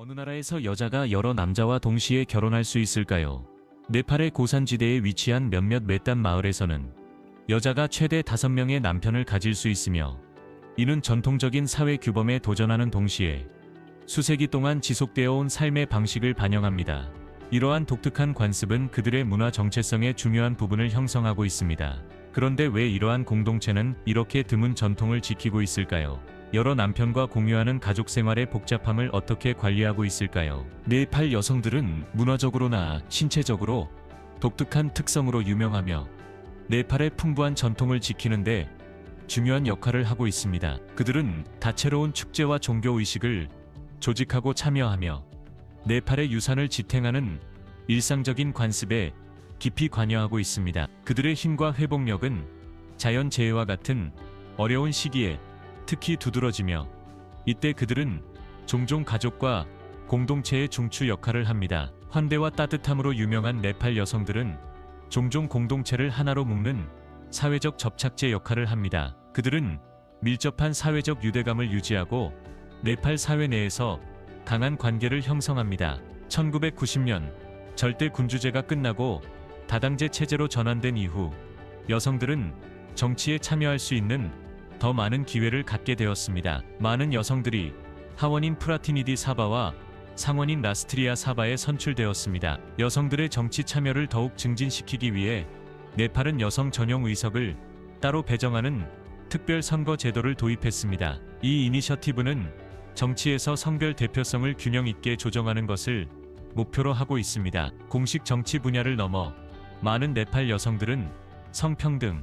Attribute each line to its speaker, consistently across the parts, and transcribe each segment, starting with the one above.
Speaker 1: 어느 나라에서 여자가 여러 남자와 동시에 결혼할 수 있을까요? 네팔의 고산지대에 위치한 몇몇 맷단 마을에서는 여자가 최대 5명의 남편을 가질 수 있으며, 이는 전통적인 사회 규범에 도전하는 동시에 수세기 동안 지속되어 온 삶의 방식을 반영합니다. 이러한 독특한 관습은 그들의 문화 정체성의 중요한 부분을 형성하고 있습니다. 그런데 왜 이러한 공동체는 이렇게 드문 전통을 지키고 있을까요? 여러 남편과 공유하는 가족 생활의 복잡함을 어떻게 관리하고 있을까요? 네팔 여성들은 문화적으로나 신체적으로 독특한 특성으로 유명하며 네팔의 풍부한 전통을 지키는데 중요한 역할을 하고 있습니다. 그들은 다채로운 축제와 종교 의식을 조직하고 참여하며 네팔의 유산을 지탱하는 일상적인 관습에 깊이 관여하고 있습니다. 그들의 힘과 회복력은 자연재해와 같은 어려운 시기에 특히 두드러지며, 이때 그들은 종종 가족과 공동체의 중추 역할을 합니다. 환대와 따뜻함으로 유명한 네팔 여성들은 종종 공동체를 하나로 묶는 사회적 접착제 역할을 합니다. 그들은 밀접한 사회적 유대감을 유지하고 네팔 사회 내에서 강한 관계를 형성합니다. 1990년 절대 군주제가 끝나고 다당제 체제로 전환된 이후 여성들은 정치에 참여할 수 있는 더 많은 기회를 갖게 되었습니다. 많은 여성들이 하원인 프라티니디 사바와 상원인 라스트리아 사바에 선출되었습니다. 여성들의 정치 참여를 더욱 증진시키기 위해 네팔은 여성 전용 의석을 따로 배정하는 특별 선거 제도를 도입했습니다. 이 이니셔티브는 정치에서 성별 대표성을 균형 있게 조정하는 것을 목표로 하고 있습니다. 공식 정치 분야를 넘어 많은 네팔 여성들은 성평등,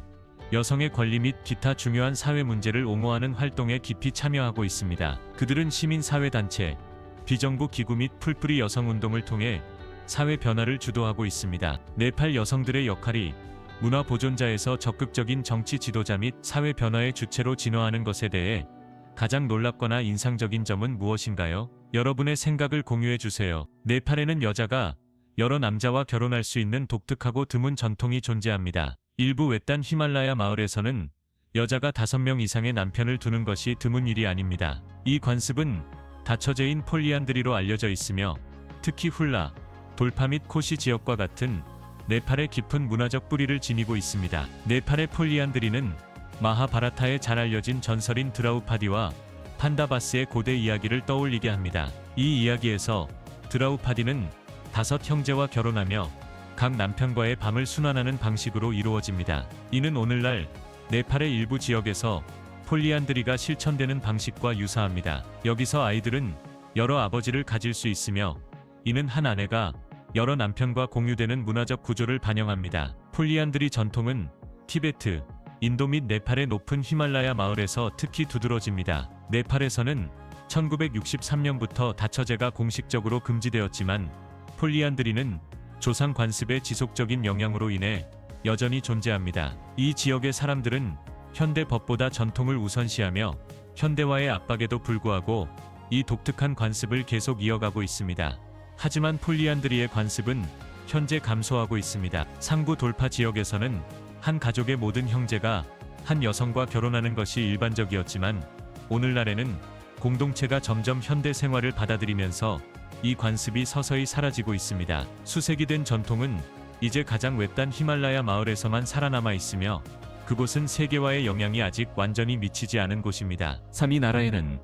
Speaker 1: 여성의 권리 및 기타 중요한 사회 문제를 옹호하는 활동에 깊이 참여하고 있습니다. 그들은 시민사회단체, 비정부 기구 및 풀뿌리 여성운동을 통해 사회 변화를 주도하고 있습니다. 네팔 여성들의 역할이 문화 보존자에서 적극적인 정치 지도자 및 사회 변화의 주체로 진화하는 것에 대해 가장 놀랍거나 인상적인 점은 무엇인가요? 여러분의 생각을 공유해 주세요. 네팔에는 여자가 여러 남자와 결혼할 수 있는 독특하고 드문 전통이 존재합니다. 일부 외딴 히말라야 마을에서는 여자가 5명 이상의 남편을 두는 것이 드문 일이 아닙니다. 이 관습은 다처제인 폴리안드리로 알려져 있으며, 특히 훌라, 돌파 및 코시 지역과 같은 네팔의 깊은 문화적 뿌리를 지니고 있습니다. 네팔의 폴리안드리는 마하바라타에 잘 알려진 전설인 드라우파디와 판다바스의 고대 이야기를 떠올리게 합니다. 이 이야기에서 드라우파디는 5 형제와 결혼하며 각 남편과의 밤을 순환하는 방식으로 이루어집니다. 이는 오늘날 네팔의 일부 지역에서 폴리안드리가 실천되는 방식과 유사합니다. 여기서 아이들은 여러 아버지를 가질 수 있으며, 이는 한 아내가 여러 남편과 공유되는 문화적 구조를 반영합니다. 폴리안드리 전통은 티베트, 인도 및 네팔의 높은 히말라야 마을에서 특히 두드러집니다. 네팔에서는 1963년부터 다처제가 공식적으로 금지되었지만, 폴리안드리는 조상 관습의 지속적인 영향으로 인해 여전히 존재합니다. 이 지역의 사람들은 현대 법보다 전통을 우선시하며 현대화의 압박에도 불구하고 이 독특한 관습을 계속 이어가고 있습니다. 하지만 폴리안드리의 관습은 현재 감소하고 있습니다. 상부 돌파 지역에서는 한 가족의 모든 형제가 한 여성과 결혼하는 것이 일반적이었지만, 오늘날에는 공동체가 점점 현대 생활을 받아들이면서 이 관습이 서서히 사라지고 있습니다. 수세기된 전통은 이제 가장 외딴 히말라야 마을에서만 살아남아 있으며, 그곳은 세계화의 영향이 아직 완전히 미치지 않은 곳입니다. 3위 나라에는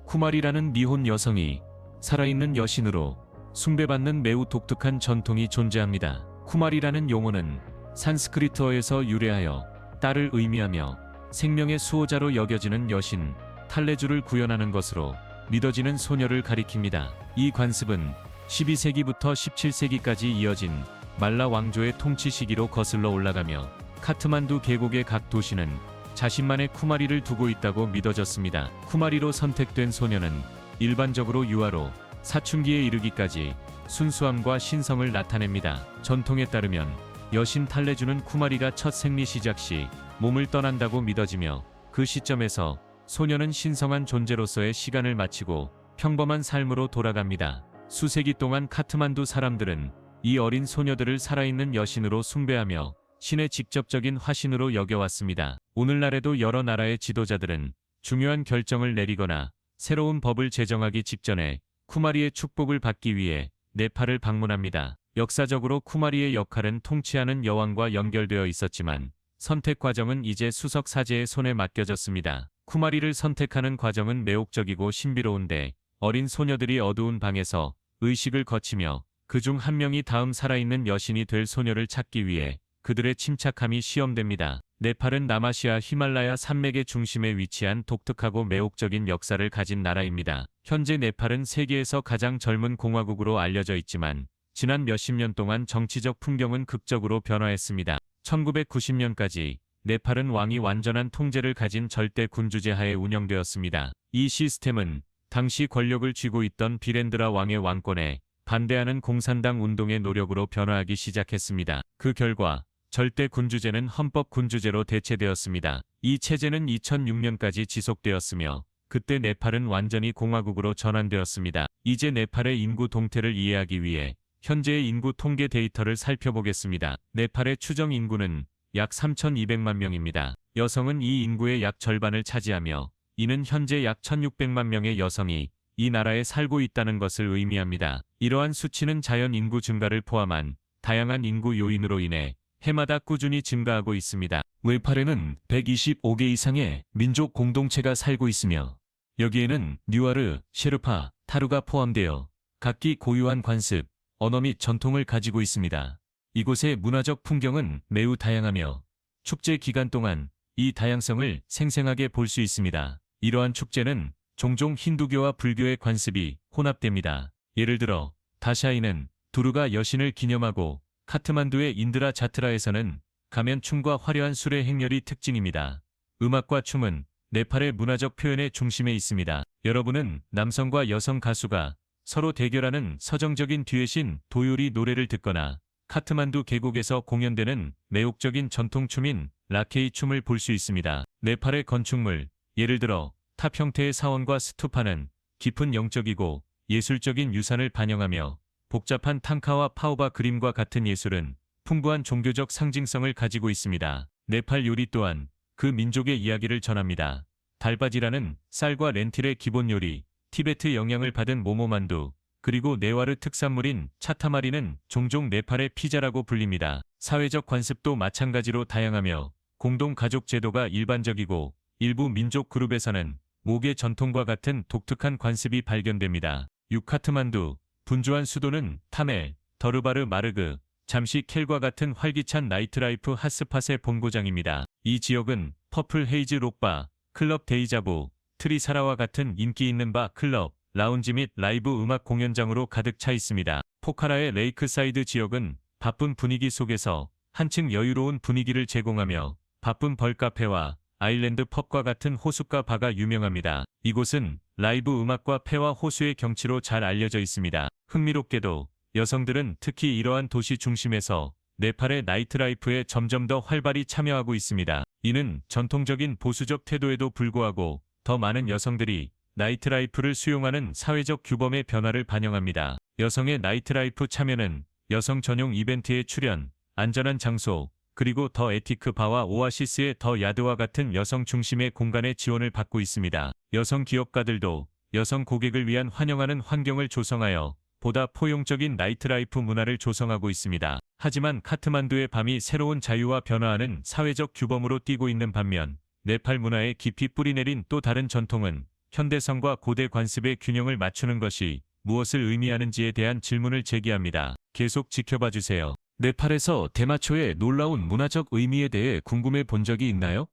Speaker 1: 쿠마리라는 미혼 여성이 살아있는 여신으로 숭배받는 매우 독특한 전통이 존재합니다. 쿠마리라는 용어는 산스크리트어에서 유래하여 딸을 의미하며 생명의 수호자로 여겨지는 여신 탈레주를 구현하는 것으로 믿어지는 소녀를 가리킵니다. 이 관습은 12세기부터 17세기까지 이어진 말라 왕조의 통치 시기로 거슬러 올라가며, 카트만두 계곡의 각 도시는 자신만의 쿠마리를 두고 있다고 믿어졌습니다. 쿠마리로 선택된 소녀는 일반적으로 유아로 사춘기에 이르기까지 순수함과 신성을 나타냅니다. 전통에 따르면 여신 탈레주는 쿠마리가 첫 생리 시작 시 몸을 떠난다고 믿어지며, 그 시점에서 소녀는 신성한 존재로서의 시간을 마치고 평범한 삶으로 돌아갑니다. 수세기 동안 카트만두 사람들은 이 어린 소녀들을 살아있는 여신으로 숭배하며 신의 직접적인 화신으로 여겨왔습니다. 오늘날에도 여러 나라의 지도자들은 중요한 결정을 내리거나 새로운 법을 제정하기 직전에 쿠마리의 축복을 받기 위해 네팔을 방문합니다. 역사적으로 쿠마리의 역할은 통치하는 여왕과 연결되어 있었지만 선택 과정은 이제 수석 사제의 손에 맡겨졌습니다. 쿠마리를 선택하는 과정은 매혹적이고 신비로운데 어린 소녀들이 어두운 방에서 의식을 거치며 그중 한 명이 다음 살아있는 여신이 될 소녀를 찾기 위해 그들의 침착함이 시험됩니다. 네팔은 남아시아 히말라야 산맥의 중심에 위치한 독특하고 매혹적인 역사를 가진 나라입니다. 현재 네팔은 세계에서 가장 젊은 공화국으로 알려져 있지만 지난 몇십 년 동안 정치적 풍경은 극적으로 변화했습니다. 1990년까지 네팔은 왕이 완전한 통제를 가진 절대 군주제 하에 운영되었습니다. 이 시스템은 당시 권력을 쥐고 있던 비렌드라 왕의 왕권에 반대하는 공산당 운동의 노력으로 변화하기 시작했습니다. 그 결과 절대 군주제는 헌법 군주제로 대체되었습니다. 이 체제는 2006년까지 지속되었으며 그때 네팔은 완전히 공화국으로 전환되었습니다. 이제 네팔의 인구 동태를 이해하기 위해 현재의 인구 통계 데이터를 살펴보겠습니다. 네팔의 추정 인구는 약 3,200만 명입니다. 여성은 이 인구의 약 절반을 차지하며 이는 현재 약 1,600만 명의 여성이 이 나라에 살고 있다는 것을 의미합니다. 이러한 수치는 자연 인구 증가를 포함한 다양한 인구 요인으로 인해 해마다 꾸준히 증가하고 있습니다. 네팔에는 125개 이상의 민족 공동체가 살고 있으며 여기에는 뉴아르, 셰르파, 타루가 포함되어 각기 고유한 관습, 언어 및 전통을 가지고 있습니다. 이곳의 문화적 풍경은 매우 다양하며 축제 기간 동안 이 다양성을 생생하게 볼 수 있습니다. 이러한 축제는 종종 힌두교와 불교의 관습이 혼합됩니다. 예를 들어 다샤이는 두루가 여신을 기념하고 카트만두의 인드라 자트라에서는 가면춤과 화려한 수레 행렬이 특징입니다. 음악과 춤은 네팔의 문화적 표현의 중심에 있습니다. 여러분은 남성과 여성 가수가 서로 대결하는 서정적인 듀엣인 도요리 노래를 듣거나 카트만두 계곡에서 공연되는 매혹적인 전통춤인 라케이 춤을 볼 수 있습니다. 네팔의 건축물, 예를 들어 탑 형태의 사원과 스투파는 깊은 영적이고 예술적인 유산을 반영하며 복잡한 탕카와 파오바 그림과 같은 예술은 풍부한 종교적 상징성을 가지고 있습니다. 네팔 요리 또한 그 민족의 이야기를 전합니다. 달바지라는 쌀과 렌틸의 기본 요리, 티베트 영향을 받은 모모만두, 그리고 네와르 특산물인 차타마리는 종종 네팔의 피자라고 불립니다. 사회적 관습도 마찬가지로 다양하며 공동 가족 제도가 일반적이고 일부 민족 그룹에서는 목의 전통과 같은 독특한 관습이 발견됩니다. 유카트만두, 분주한 수도는 타멜, 더르바르 마르그, 잠시 켈과 같은 활기찬 나이트라이프 핫스팟의 본고장입니다. 이 지역은 퍼플 헤이즈 록바, 클럽 데이자부, 트리사라와 같은 인기 있는 바 클럽, 라운지 및 라이브 음악 공연장으로 가득 차 있습니다. 포카라의 레이크사이드 지역은 바쁜 분위기 속에서 한층 여유로운 분위기를 제공하며 바쁜 벌카페와 아일랜드 펍과 같은 호숫가 바가 유명합니다. 이곳은 라이브 음악과 폐와 호수의 경치로 잘 알려져 있습니다. 흥미롭게도 여성들은 특히 이러한 도시 중심에서 네팔의 나이트라이프에 점점 더 활발히 참여하고 있습니다. 이는 전통적인 보수적 태도에도 불구하고 더 많은 여성들이 나이트라이프를 수용하는 사회적 규범의 변화를 반영합니다. 여성의 나이트라이프 참여는 여성 전용 이벤트에 출연, 안전한 장소, 그리고 더 에티크 바와 오아시스의 더 야드와 같은 여성 중심의 공간의 지원을 받고 있습니다. 여성 기업가들도 여성 고객을 위한 환영하는 환경을 조성하여 보다 포용적인 나이트라이프 문화를 조성하고 있습니다. 하지만 카트만두의 밤이 새로운 자유와 변화하는 사회적 규범으로 뛰고 있는 반면 네팔 문화에 깊이 뿌리내린 또 다른 전통은 현대성과 고대 관습의 균형을 맞추는 것이 무엇을 의미하는지에 대한 질문을 제기합니다. 계속 지켜봐 주세요. 네팔에서 대마초의 놀라운 문화적 의미에 대해 궁금해 본 적이 있나요?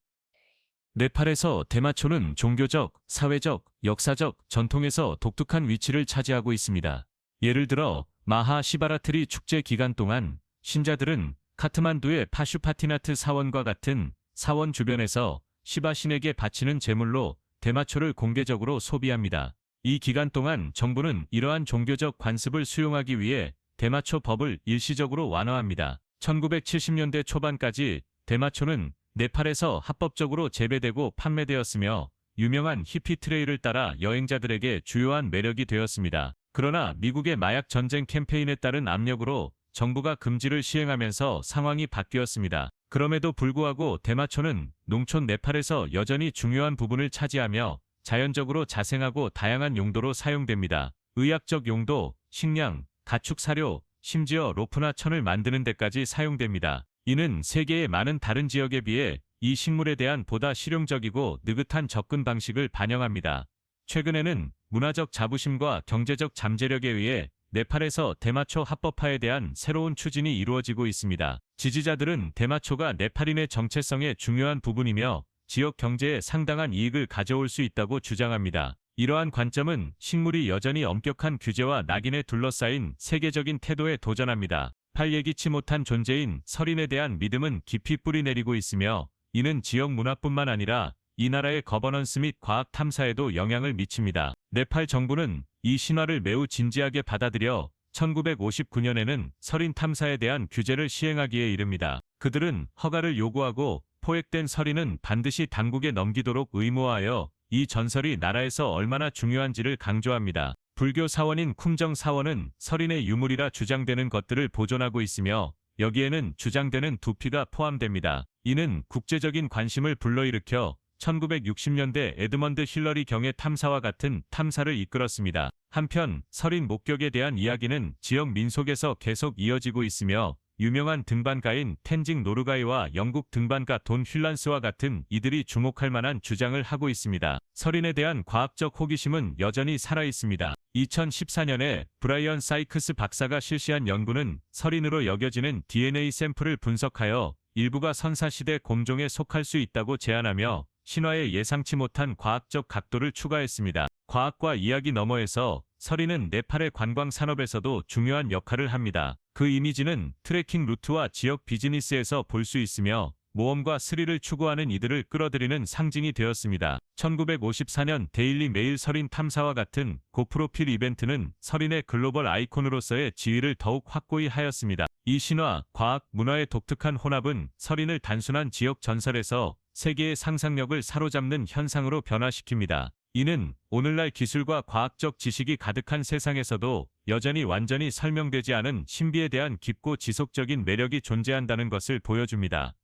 Speaker 1: 네팔에서 대마초는 종교적, 사회적, 역사적 전통에서 독특한 위치를 차지하고 있습니다. 예를 들어 마하 시바라트리 축제 기간 동안 신자들은 카트만두의 파슈파티나트 사원과 같은 사원 주변에서 시바 신에게 바치는 제물로 대마초를 공개적으로 소비합니다. 이 기간 동안 정부는 이러한 종교적 관습을 수용하기 위해 대마초 법을 일시적으로 완화합니다. 1970년대 초반까지 대마초는 네팔에서 합법적으로 재배되고 판매되었으며 유명한 히피 트레일을 따라 여행자들에게 주요한 매력이 되었습니다. 그러나 미국의 마약 전쟁 캠페인에 따른 압력으로 정부가 금지를 시행하면서 상황이 바뀌었습니다. 그럼에도 불구하고 대마초는 농촌 네팔에서 여전히 중요한 부분을 차지하며 자연적으로 자생하고 다양한 용도로 사용됩니다. 의학적 용도, 식량, 가축 사료, 심지어 로프나 천을 만드는 데까지 사용됩니다. 이는 세계의 많은 다른 지역에 비해 이 식물에 대한 보다 실용적이고 느긋한 접근 방식을 반영합니다. 최근에는 문화적 자부심과 경제적 잠재력에 의해 네팔에서 대마초 합법화에 대한 새로운 추진이 이루어지고 있습니다. 지지자들은 대마초가 네팔인의 정체성의 중요한 부분이며 지역 경제에 상당한 이익을 가져올 수 있다고 주장합니다. 이러한 관점은 식물이 여전히 엄격한 규제와 낙인에 둘러싸인 세계적인 태도에 도전합니다. 예기치 못한 존재인 설인에 대한 믿음은 깊이 뿌리내리고 있으며 이는 지역 문화뿐만 아니라 이 나라의 거버넌스 및 과학 탐사에도 영향을 미칩니다. 네팔 정부는 이 신화를 매우 진지하게 받아들여 1959년에는 설인 탐사에 대한 규제를 시행하기에 이릅니다. 그들은 허가를 요구하고 포획된 설인은 반드시 당국에 넘기도록 의무화하여 이 전설이 나라에서 얼마나 중요한지를 강조합니다. 불교 사원인 쿰정 사원은 설인의 유물이라 주장되는 것들을 보존하고 있으며 여기에는 주장되는 두피가 포함됩니다. 이는 국제적인 관심을 불러일으켜 1960년대 에드먼드 힐러리 경의 탐사와 같은 탐사를 이끌었습니다. 한편 설인 목격에 대한 이야기는 지역 민속에서 계속 이어지고 있으며 유명한 등반가인 텐징 노르가이와 영국 등반가 돈 휠란스와 같은 이들이 주목할 만한 주장을 하고 있습니다. 설인에 대한 과학적 호기심은 여전히 살아있습니다. 2014년에 브라이언 사이크스 박사가 실시한 연구는 설인으로 여겨지는 DNA 샘플을 분석하여 일부가 선사시대 곰종에 속할 수 있다고 제안하며 신화에 예상치 못한 과학적 각도를 추가했습니다. 과학과 이야기 너머에서 설인은 네팔의 관광 산업에서도 중요한 역할을 합니다. 그 이미지는 트레킹 루트와 지역 비즈니스에서 볼 수 있으며 모험과 스릴을 추구하는 이들을 끌어들이는 상징이 되었습니다. 1954년 데일리 메일 설인 탐사와 같은 고프로필 이벤트는 설인의 글로벌 아이콘으로서의 지위를 더욱 확고히 하였습니다. 이 신화, 과학, 문화의 독특한 혼합은 설인을 단순한 지역 전설에서 세계의 상상력을 사로잡는 현상으로 변화시킵니다. 이는 오늘날 기술과 과학적 지식이 가득한 세상에서도 여전히 완전히 설명되지 않은 신비에 대한 깊고 지속적인 매력이 존재한다는 것을 보여줍니다.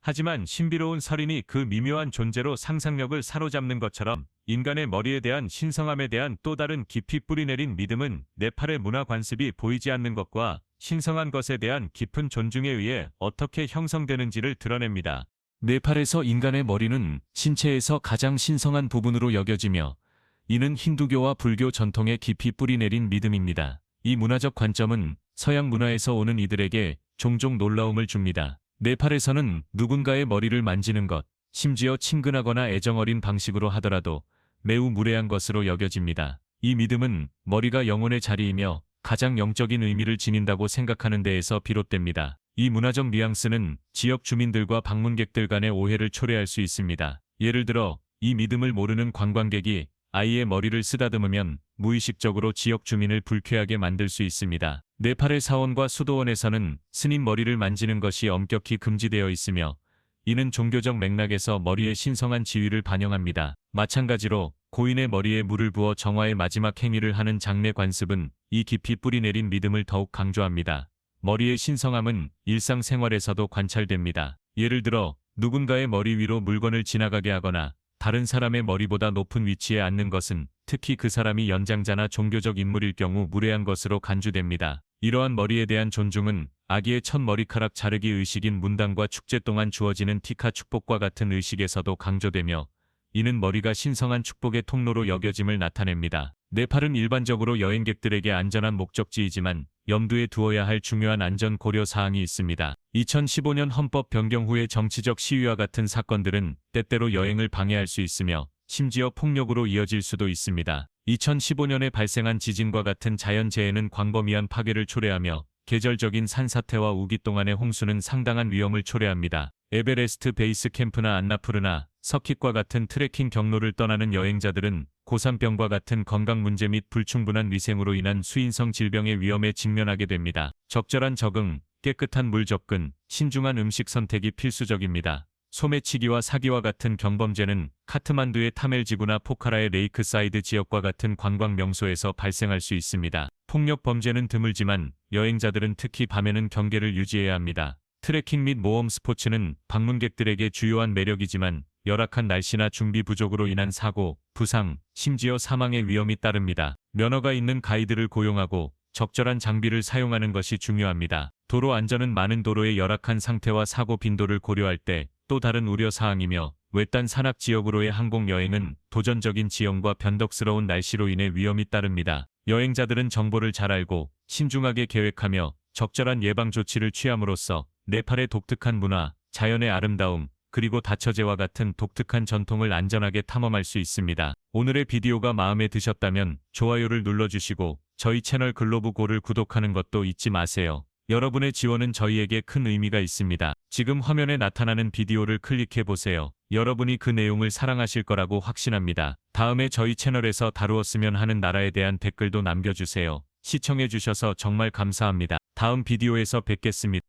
Speaker 1: 하지만 신비로운 설인이 그 미묘한 존재로 상상력을 사로잡는 것처럼 인간의 머리에 대한 신성함에 대한 또 다른 깊이 뿌리내린 믿음은 네팔의 문화 관습이 보이지 않는 것과 신성한 것에 대한 깊은 존중에 의해 어떻게 형성되는지를 드러냅니다. 네팔에서 인간의 머리는 신체에서 가장 신성한 부분으로 여겨지며 이는 힌두교와 불교 전통에 깊이 뿌리내린 믿음입니다. 이 문화적 관점은 서양 문화에서 오는 이들에게 종종 놀라움을 줍니다. 네팔에서는 누군가의 머리를 만지는 것, 심지어 친근하거나 애정어린 방식으로 하더라도 매우 무례한 것으로 여겨집니다. 이 믿음은 머리가 영혼의 자리이며 가장 영적인 의미를 지닌다고 생각하는 데에서 비롯됩니다. 이 문화적 뉘앙스는 지역 주민들과 방문객들 간의 오해를 초래할 수 있습니다. 예를 들어 이 믿음을 모르는 관광객이 아이의 머리를 쓰다듬으면 무의식적으로 지역 주민을 불쾌하게 만들 수 있습니다. 네팔의 사원과 수도원에서는 스님 머리를 만지는 것이 엄격히 금지되어 있으며 이는 종교적 맥락에서 머리의 신성한 지위를 반영합니다. 마찬가지로 고인의 머리에 물을 부어 정화의 마지막 행위를 하는 장례 관습은 이 깊이 뿌리내린 믿음을 더욱 강조합니다. 머리의 신성함은 일상생활에서도 관찰됩니다. 예를 들어 누군가의 머리 위로 물건을 지나가게 하거나 다른 사람의 머리보다 높은 위치에 앉는 것은 특히 그 사람이 연장자나 종교적 인물일 경우 무례한 것으로 간주됩니다. 이러한 머리에 대한 존중은 아기의 첫 머리카락 자르기 의식인 문단과 축제 동안 주어지는 티카 축복과 같은 의식에서도 강조되며 이는 머리가 신성한 축복의 통로로 여겨짐을 나타냅니다. 네팔은 일반적으로 여행객들에게 안전한 목적지이지만 염두에 두어야 할 중요한 안전 고려 사항이 있습니다. 2015년 헌법 변경 후의 정치적 시위와 같은 사건들은 때때로 여행을 방해할 수 있으며 심지어 폭력으로 이어질 수도 있습니다. 2015년에 발생한 지진과 같은 자연재해는 광범위한 파괴를 초래하며 계절적인 산사태와 우기 동안의 홍수는 상당한 위험을 초래합니다. 에베레스트 베이스 캠프나 안나푸르나 서킷과 같은 트레킹 경로를 떠나는 여행자들은 고산병과 같은 건강 문제 및 불충분한 위생으로 인한 수인성 질병의 위험에 직면하게 됩니다. 적절한 적응, 깨끗한 물 접근, 신중한 음식 선택이 필수적입니다. 소매치기와 사기와 같은 경범죄는 카트만두의 타멜지구나 포카라의 레이크사이드 지역과 같은 관광 명소에서 발생할 수 있습니다. 폭력 범죄는 드물지만 여행자들은 특히 밤에는 경계를 유지해야 합니다. 트레킹 및 모험 스포츠는 방문객들에게 주요한 매력이지만 열악한 날씨나 준비 부족으로 인한 사고, 부상, 심지어 사망의 위험이 따릅니다. 면허가 있는 가이드를 고용하고 적절한 장비를 사용하는 것이 중요합니다. 도로 안전은 많은 도로의 열악한 상태와 사고 빈도를 고려할 때 또 다른 우려사항이며, 외딴 산악 지역으로의 항공 여행은 도전적인 지형과 변덕스러운 날씨로 인해 위험이 따릅니다. 여행자들은 정보를 잘 알고 신중하게 계획하며 적절한 예방 조치를 취함으로써 네팔의 독특한 문화, 자연의 아름다움, 그리고 다처제와 같은 독특한 전통을 안전하게 탐험할 수 있습니다. 오늘의 비디오가 마음에 드셨다면 좋아요를 눌러주시고 저희 채널 글로브 고를 구독하는 것도 잊지 마세요. 여러분의 지원은 저희에게 큰 의미가 있습니다. 지금 화면에 나타나는 비디오를 클릭해 보세요. 여러분이 그 내용을 사랑하실 거라고 확신합니다. 다음에 저희 채널에서 다루었으면 하는 나라에 대한 댓글도 남겨주세요. 시청해 주셔서 정말 감사합니다. 다음 비디오에서 뵙겠습니다.